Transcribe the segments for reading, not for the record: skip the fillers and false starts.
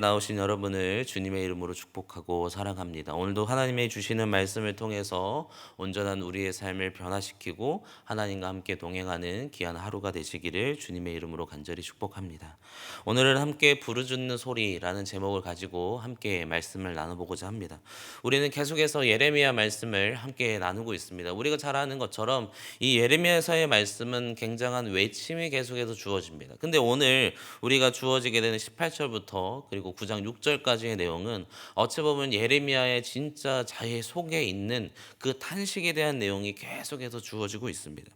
나오신 여러분을 주님의 이름으로 축복하고 사랑합니다. 오늘도 하나님의 주시는 말씀을 통해서 온전한 우리의 삶을 변화시키고 하나님과 함께 동행하는 귀한 하루가 되시기를 주님의 이름으로 간절히 축복합니다. 오늘은 함께 부르짖는 소리라는 제목을 가지고 함께 말씀을 나눠보고자 합니다. 우리는 계속해서 예레미야 말씀을 함께 나누고 있습니다. 우리가 잘 아는 것처럼 이 예레미야서의 말씀은 굉장한 외침이 계속해서 주어집니다. 근데 오늘 우리가 주어지게 되는 18절부터 그리고 9장 6절까지의 내용은 어찌 보면 예레미야의 진짜 자기 속에 있는 그 탄식에 대한 내용이 계속해서 주어지고 있습니다.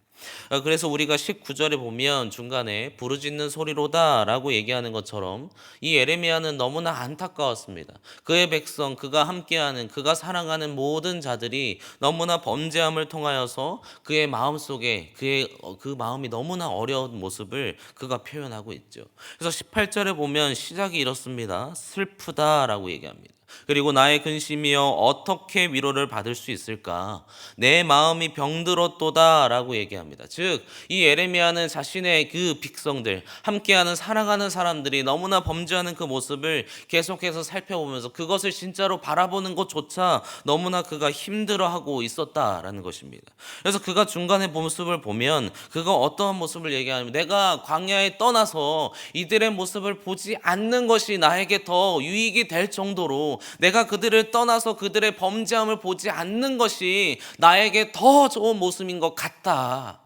그래서 우리가 19절에 보면 중간에 부르짖는 소리로다라고 얘기하는 것처럼 이 예레미야는 너무나 안타까웠습니다. 그의 백성, 그가 함께하는, 그가 사랑하는 모든 자들이 너무나 범죄함을 통하여서 그의 마음속에 그 마음이 너무나 어려운 모습을 그가 표현하고 있죠. 그래서 18절에 보면 시작이 이렇습니다. 슬프다라고 얘기합니다. 그리고 나의 근심이여 어떻게 위로를 받을 수 있을까? 내 마음이 병들었도다 라고 얘기합니다. 즉, 이 예레미야는 자신의 그 백성들, 함께하는 사랑하는 사람들이 너무나 범죄하는 그 모습을 계속해서 살펴보면서 그것을 진짜로 바라보는 것조차 너무나 그가 힘들어하고 있었다라는 것입니다. 그래서 그가 중간에 모습을 보면 그가 어떠한 모습을 얘기하냐면 내가 광야에 떠나서 이들의 모습을 보지 않는 것이 나에게 더 유익이 될 정도로 내가 그들을 떠나서 그들의 범죄함을 보지 않는 것이 나에게 더 좋은 모습인 것 같다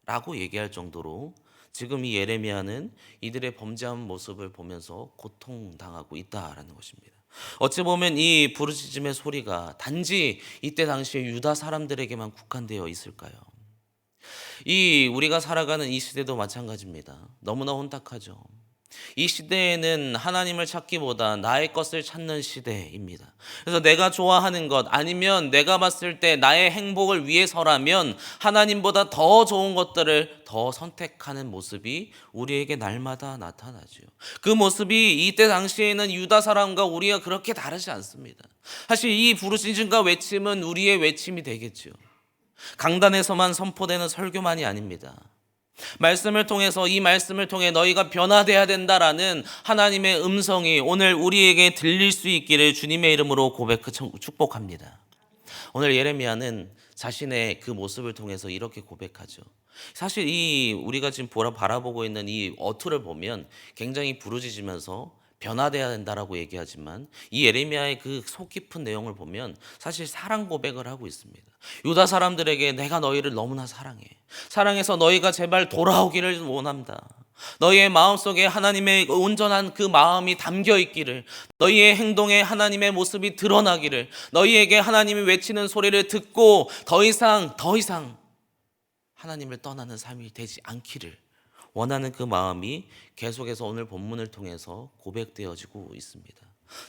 라고 얘기할 정도로 지금 이 예레미야는 이들의 범죄한 모습을 보면서 고통당하고 있다라는 것입니다. 어찌 보면 이 부르짖음의 소리가 단지 이때 당시에 유다 사람들에게만 국한되어 있을까요? 이 우리가 살아가는 이 시대도 마찬가지입니다. 너무나 혼탁하죠. 이 시대에는 하나님을 찾기보다 나의 것을 찾는 시대입니다. 그래서 내가 좋아하는 것 아니면 내가 봤을 때 나의 행복을 위해서라면 하나님보다 더 좋은 것들을 더 선택하는 모습이 우리에게 날마다 나타나죠. 그 모습이 이때 당시에는 유다 사람과 우리가 그렇게 다르지 않습니다. 사실 이 부르짖음과 외침은 우리의 외침이 되겠죠. 강단에서만 선포되는 설교만이 아닙니다. 말씀을 통해서 이 말씀을 통해 너희가 변화돼야 된다라는 하나님의 음성이 오늘 우리에게 들릴 수 있기를 주님의 이름으로 축복합니다. 오늘 예레미야는 자신의 그 모습을 통해서 이렇게 고백하죠. 사실 이 우리가 지금 바라보고 있는 이 어투를 보면 굉장히 부르짖으면서 변화돼야 된다라고 얘기하지만 이 예레미야의 그 속 깊은 내용을 보면 사실 사랑 고백을 하고 있습니다. 유다 사람들에게 내가 너희를 너무나 사랑해. 사랑해서 너희가 제발 돌아오기를 원한다. 너희의 마음속에 하나님의 온전한 그 마음이 담겨 있기를, 너희의 행동에 하나님의 모습이 드러나기를, 너희에게 하나님이 외치는 소리를 듣고 더 이상 하나님을 떠나는 삶이 되지 않기를 원하는 그 마음이 계속해서 오늘 본문을 통해서 고백되어지고 있습니다.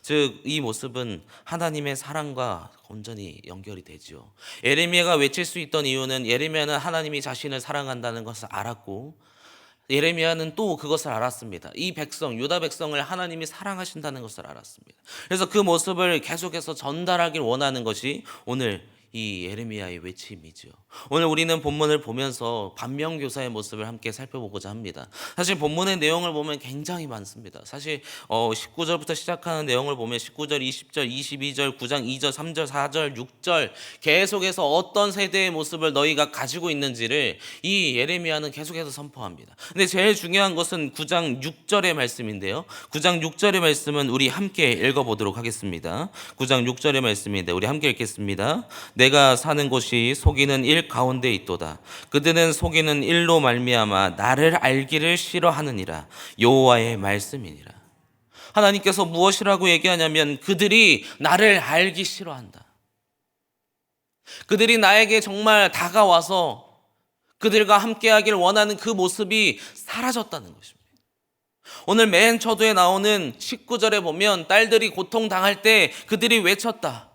즉, 이 모습은 하나님의 사랑과 온전히 연결이 되죠. 예레미야가 외칠 수 있던 이유는 예레미야는 하나님이 자신을 사랑한다는 것을 알았고 예레미야는 또 그것을 알았습니다. 이 백성, 유다 백성을 하나님이 사랑하신다는 것을 알았습니다. 그래서 그 모습을 계속해서 전달하길 원하는 것이 오늘 이 예레미야의 외침이죠. 오늘 우리는 본문을 보면서 반면교사의 모습을 함께 살펴보고자 합니다. 사실 본문의 내용을 보면 굉장히 많습니다. 사실 19절부터 시작하는 내용을 보면 19절, 20절, 22절, 9장 2절, 3절, 4절, 6절 계속해서 어떤 세대의 모습을 너희가 가지고 있는지를 이 예레미야는 계속해서 선포합니다. 근데 제일 중요한 것은 9장 6절의 말씀인데요. 9장 6절의 말씀은 우리 함께 읽어보도록 하겠습니다. 9장 6절의 말씀인데 우리 함께 읽겠습니다. 내가 사는 곳이 속이는 일 가운데 있도다. 그들은 속이는 일로 말미암아 나를 알기를 싫어하느니라. 여호와의 말씀이니라. 하나님께서 무엇이라고 얘기하냐면 그들이 나를 알기 싫어한다. 그들이 나에게 정말 다가와서 그들과 함께하길 원하는 그 모습이 사라졌다는 것입니다. 오늘 맨 처도에 나오는 19절에 보면 딸들이 고통당할 때 그들이 외쳤다.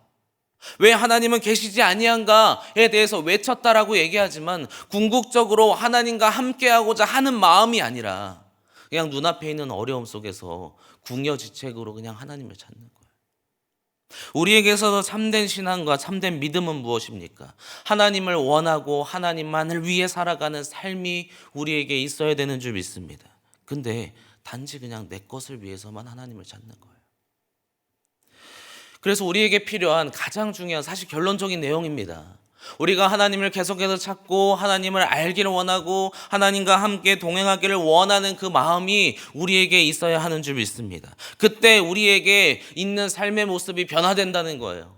왜 하나님은 계시지 아니한가에 대해서 외쳤다라고 얘기하지만 궁극적으로 하나님과 함께하고자 하는 마음이 아니라 그냥 눈앞에 있는 어려움 속에서 궁여지책으로 그냥 하나님을 찾는 거예요. 우리에게서 참된 신앙과 참된 믿음은 무엇입니까? 하나님을 원하고 하나님만을 위해 살아가는 삶이 우리에게 있어야 되는 줄 믿습니다. 근데 단지 그냥 내 것을 위해서만 하나님을 찾는 거예요. 그래서 우리에게 필요한 가장 중요한 사실 결론적인 내용입니다. 우리가 하나님을 계속해서 찾고 하나님을 알기를 원하고 하나님과 함께 동행하기를 원하는 그 마음이 우리에게 있어야 하는 줄 믿습니다. 그때 우리에게 있는 삶의 모습이 변화된다는 거예요.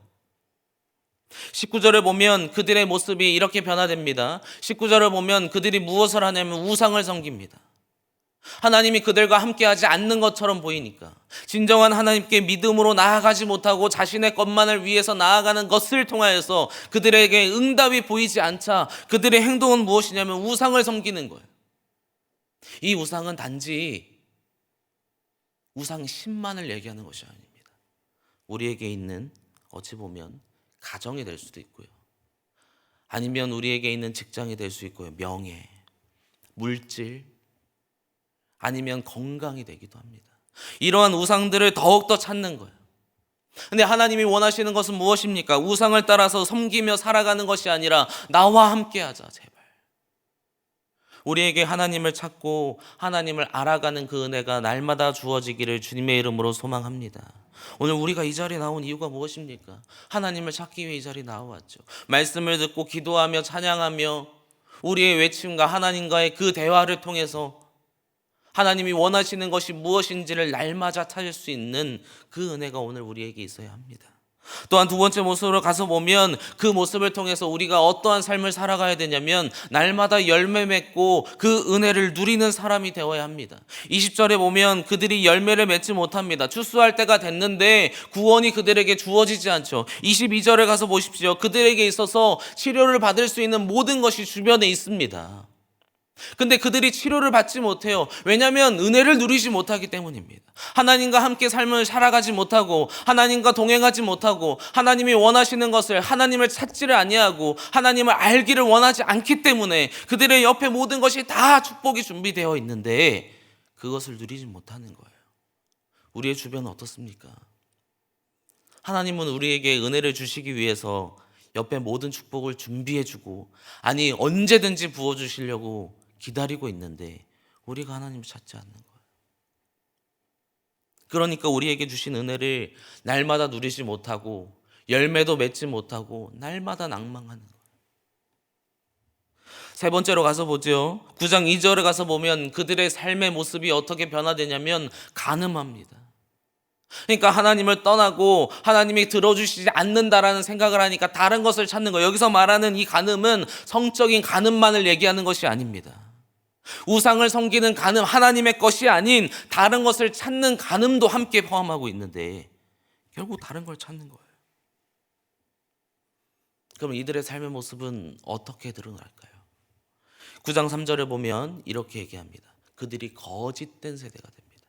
19절을 보면 그들의 모습이 이렇게 변화됩니다. 19절을 보면 그들이 무엇을 하냐면 우상을 섬깁니다. 하나님이 그들과 함께하지 않는 것처럼 보이니까 진정한 하나님께 믿음으로 나아가지 못하고 자신의 것만을 위해서 나아가는 것을 통하여서 그들에게 응답이 보이지 않자 그들의 행동은 무엇이냐면 우상을 섬기는 거예요. 이 우상은 단지 우상 신만을 얘기하는 것이 아닙니다. 우리에게 있는 어찌 보면 가정이 될 수도 있고요. 아니면 우리에게 있는 직장이 될 수 있고요. 명예, 물질, 아니면 건강이 되기도 합니다. 이러한 우상들을 더욱더 찾는 거예요. 근데 하나님이 원하시는 것은 무엇입니까? 우상을 따라서 섬기며 살아가는 것이 아니라 나와 함께 하자, 제발. 우리에게 하나님을 찾고 하나님을 알아가는 그 은혜가 날마다 주어지기를 주님의 이름으로 소망합니다. 오늘 우리가 이 자리에 나온 이유가 무엇입니까? 하나님을 찾기 위해 이 자리에 나와왔죠. 말씀을 듣고 기도하며 찬양하며 우리의 외침과 하나님과의 그 대화를 통해서 하나님이 원하시는 것이 무엇인지를 날마다 찾을 수 있는 그 은혜가 오늘 우리에게 있어야 합니다. 또한 두 번째 모습으로 가서 보면 그 모습을 통해서 우리가 어떠한 삶을 살아가야 되냐면 날마다 열매 맺고 그 은혜를 누리는 사람이 되어야 합니다. 20절에 보면 그들이 열매를 맺지 못합니다. 추수할 때가 됐는데 구원이 그들에게 주어지지 않죠. 22절에 가서 보십시오. 그들에게 있어서 치료를 받을 수 있는 모든 것이 주변에 있습니다. 근데 그들이 치료를 받지 못해요. 왜냐하면 은혜를 누리지 못하기 때문입니다. 하나님과 함께 삶을 살아가지 못하고 하나님과 동행하지 못하고 하나님이 원하시는 것을 하나님을 찾지를 아니하고 하나님을 알기를 원하지 않기 때문에 그들의 옆에 모든 것이 다 축복이 준비되어 있는데 그것을 누리지 못하는 거예요. 우리의 주변은 어떻습니까? 하나님은 우리에게 은혜를 주시기 위해서 옆에 모든 축복을 준비해주고 아니 언제든지 부어주시려고 기다리고 있는데 우리가 하나님을 찾지 않는 거예요. 그러니까 우리에게 주신 은혜를 날마다 누리지 못하고 열매도 맺지 못하고 날마다 낭망하는 거예요. 세 번째로 가서 보죠. 9장 2절에 가서 보면 그들의 삶의 모습이 어떻게 변화되냐면 가늠합니다. 그러니까 하나님을 떠나고 하나님이 들어주시지 않는다라는 생각을 하니까 다른 것을 찾는 거예요. 여기서 말하는 이 간음은 성적인 간음만을 얘기하는 것이 아닙니다. 우상을 섬기는 간음, 하나님의 것이 아닌 다른 것을 찾는 간음도 함께 포함하고 있는데 결국 다른 걸 찾는 거예요. 그럼 이들의 삶의 모습은 어떻게 드러날까요? 9장 3절에 보면 이렇게 얘기합니다. 그들이 거짓된 세대가 됩니다.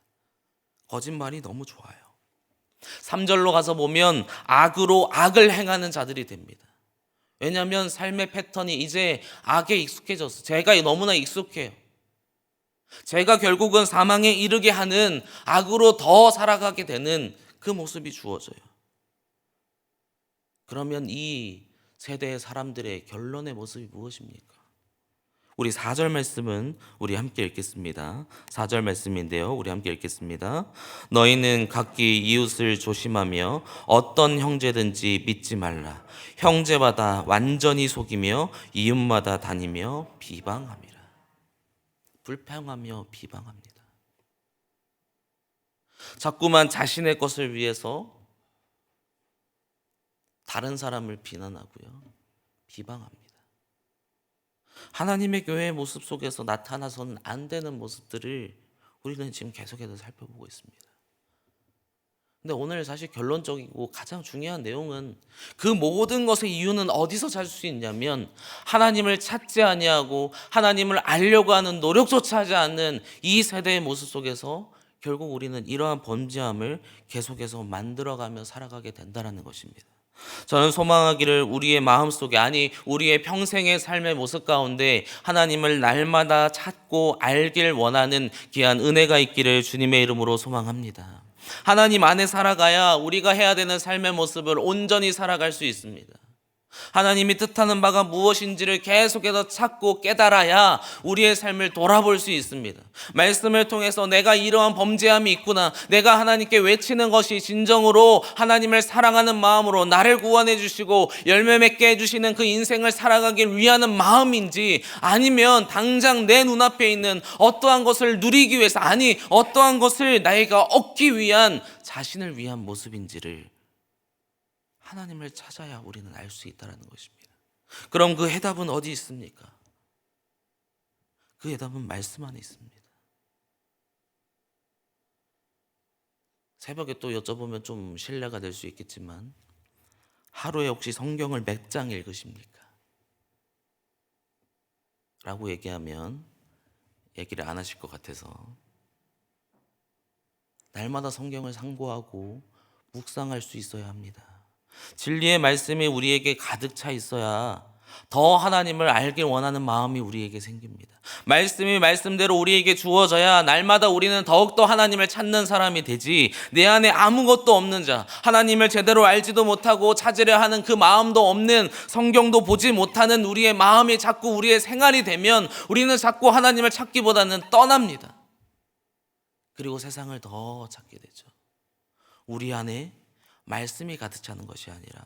거짓말이 너무 좋아요. 3절로 가서 보면 악으로 악을 행하는 자들이 됩니다. 왜냐하면 삶의 패턴이 이제 악에 익숙해졌어요. 제가 너무나 익숙해요. 제가 결국은 사망에 이르게 하는 악으로 더 살아가게 되는 그 모습이 주어져요. 그러면 이 세대의 사람들의 결론의 모습이 무엇입니까? 우리 4절 말씀은 우리 함께 읽겠습니다. 4절 말씀인데요. 우리 함께 읽겠습니다. 너희는 각기 이웃을 조심하며 어떤 형제든지 믿지 말라. 형제마다 완전히 속이며 이웃마다 다니며 비방함이라. 불평하며 비방합니다. 자꾸만 자신의 것을 위해서 다른 사람을 비난하고요. 비방합니다. 하나님의 교회의 모습 속에서 나타나서는 안 되는 모습들을 우리는 지금 계속해서 살펴보고 있습니다. 근데 오늘 사실 결론적이고 가장 중요한 내용은 그 모든 것의 이유는 어디서 찾을 수 있냐면 하나님을 찾지 아니하고 하나님을 알려고 하는 노력조차 하지 않는 이 세대의 모습 속에서 결국 우리는 이러한 범죄함을 계속해서 만들어가며 살아가게 된다는 것입니다. 저는 소망하기를 우리의 마음속에 아니 우리의 평생의 삶의 모습 가운데 하나님을 날마다 찾고 알길 원하는 귀한 은혜가 있기를 주님의 이름으로 소망합니다. 하나님 안에 살아가야 우리가 해야 되는 삶의 모습을 온전히 살아갈 수 있습니다. 하나님이 뜻하는 바가 무엇인지를 계속해서 찾고 깨달아야 우리의 삶을 돌아볼 수 있습니다. 말씀을 통해서 내가 이러한 범죄함이 있구나, 내가 하나님께 외치는 것이 진정으로 하나님을 사랑하는 마음으로 나를 구원해 주시고 열매 맺게 해주시는 그 인생을 살아가길 위하는 마음인지, 아니면 당장 내 눈앞에 있는 어떠한 것을 누리기 위해서, 아니 어떠한 것을 나이가 얻기 위한 자신을 위한 모습인지를 하나님을 찾아야 우리는 알 수 있다는 것입니다. 그럼 그 해답은 어디 있습니까? 그 해답은 말씀 안에 있습니다. 새벽에 또 여쭤보면 좀 실례가 될 수 있겠지만, 하루에 혹시 성경을 몇 장 읽으십니까? 라고 얘기하면 얘기를 안 하실 것 같아서, 날마다 성경을 상고하고 묵상할 수 있어야 합니다. 진리의 말씀이 우리에게 가득 차 있어야 더 하나님을 알길 원하는 마음이 우리에게 생깁니다. 말씀이 말씀대로 우리에게 주어져야 날마다 우리는 더욱더 하나님을 찾는 사람이 되지, 내 안에 아무것도 없는 자, 하나님을 제대로 알지도 못하고 찾으려 하는 그 마음도 없는, 성경도 보지 못하는 우리의 마음이 자꾸 우리의 생활이 되면 우리는 자꾸 하나님을 찾기보다는 떠납니다. 그리고 세상을 더 찾게 되죠. 우리 안에 말씀이 가득 차는 것이 아니라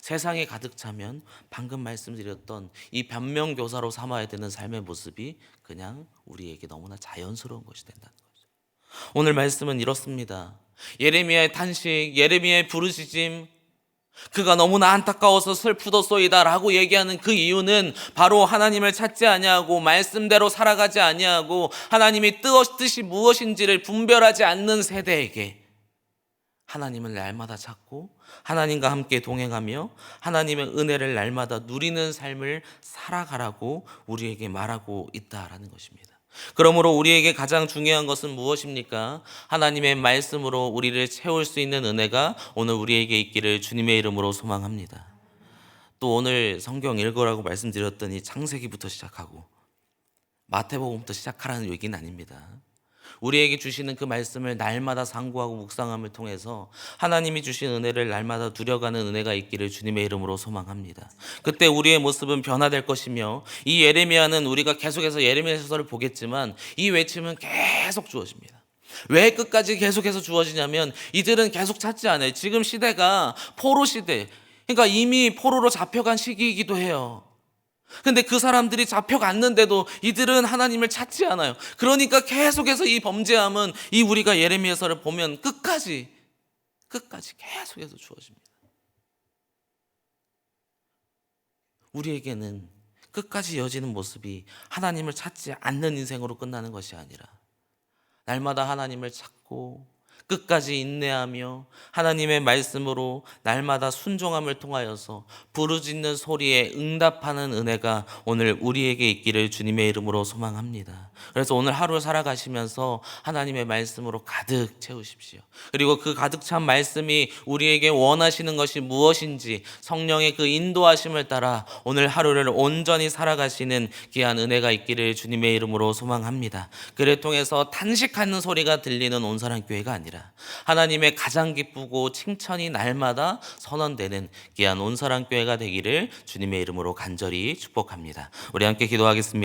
세상에 가득 차면 방금 말씀드렸던 이 변명교사로 삼아야 되는 삶의 모습이 그냥 우리에게 너무나 자연스러운 것이 된다는 거죠. 오늘 말씀은 이렇습니다. 예레미야의 탄식, 예레미야의 부르짖음, 그가 너무나 안타까워서 슬프도소이다 라고 얘기하는 그 이유는 바로 하나님을 찾지 아니하고 말씀대로 살아가지 아니하고 하나님이 뜻이 무엇인지를 분별하지 않는 세대에게 하나님을 날마다 찾고 하나님과 함께 동행하며 하나님의 은혜를 날마다 누리는 삶을 살아가라고 우리에게 말하고 있다라는 것입니다. 그러므로 우리에게 가장 중요한 것은 무엇입니까? 하나님의 말씀으로 우리를 채울 수 있는 은혜가 오늘 우리에게 있기를 주님의 이름으로 소망합니다. 또 오늘 성경 읽으라고 말씀드렸더니 창세기부터 시작하고 마태복음부터 시작하라는 얘기는 아닙니다. 우리에게 주시는 그 말씀을 날마다 상고하고 묵상함을 통해서 하나님이 주신 은혜를 날마다 누려가는 은혜가 있기를 주님의 이름으로 소망합니다. 그때 우리의 모습은 변화될 것이며, 이 예레미야는 우리가 계속해서 예레미야 서서를 보겠지만 이 외침은 계속 주어집니다. 왜 끝까지 계속해서 주어지냐면 이들은 계속 찾지 않아요. 지금 시대가 포로 시대, 그러니까 이미 포로로 잡혀간 시기이기도 해요. 근데 그 사람들이 잡혀갔는데도 이들은 하나님을 찾지 않아요. 그러니까 계속해서 이 범죄함은, 이 우리가 예레미야서를 보면 끝까지 계속해서 주어집니다. 우리에게는 끝까지 이어지는 모습이 하나님을 찾지 않는 인생으로 끝나는 것이 아니라 날마다 하나님을 찾고 끝까지 인내하며 하나님의 말씀으로 날마다 순종함을 통하여서 부르짖는 소리에 응답하는 은혜가 오늘 우리에게 있기를 주님의 이름으로 소망합니다. 그래서 오늘 하루 살아가시면서 하나님의 말씀으로 가득 채우십시오. 그리고 그 가득 찬 말씀이 우리에게 원하시는 것이 무엇인지 성령의 그 인도하심을 따라 오늘 하루를 온전히 살아가시는 귀한 은혜가 있기를 주님의 이름으로 소망합니다. 그를 통해서 탄식하는 소리가 들리는 온사랑교회가 아니라 하나님의 가장 기쁘고 칭찬이 날마다 선언되는 귀한 온사랑교회가 되기를 주님의 이름으로 간절히 축복합니다. 우리 함께 기도하겠습니다.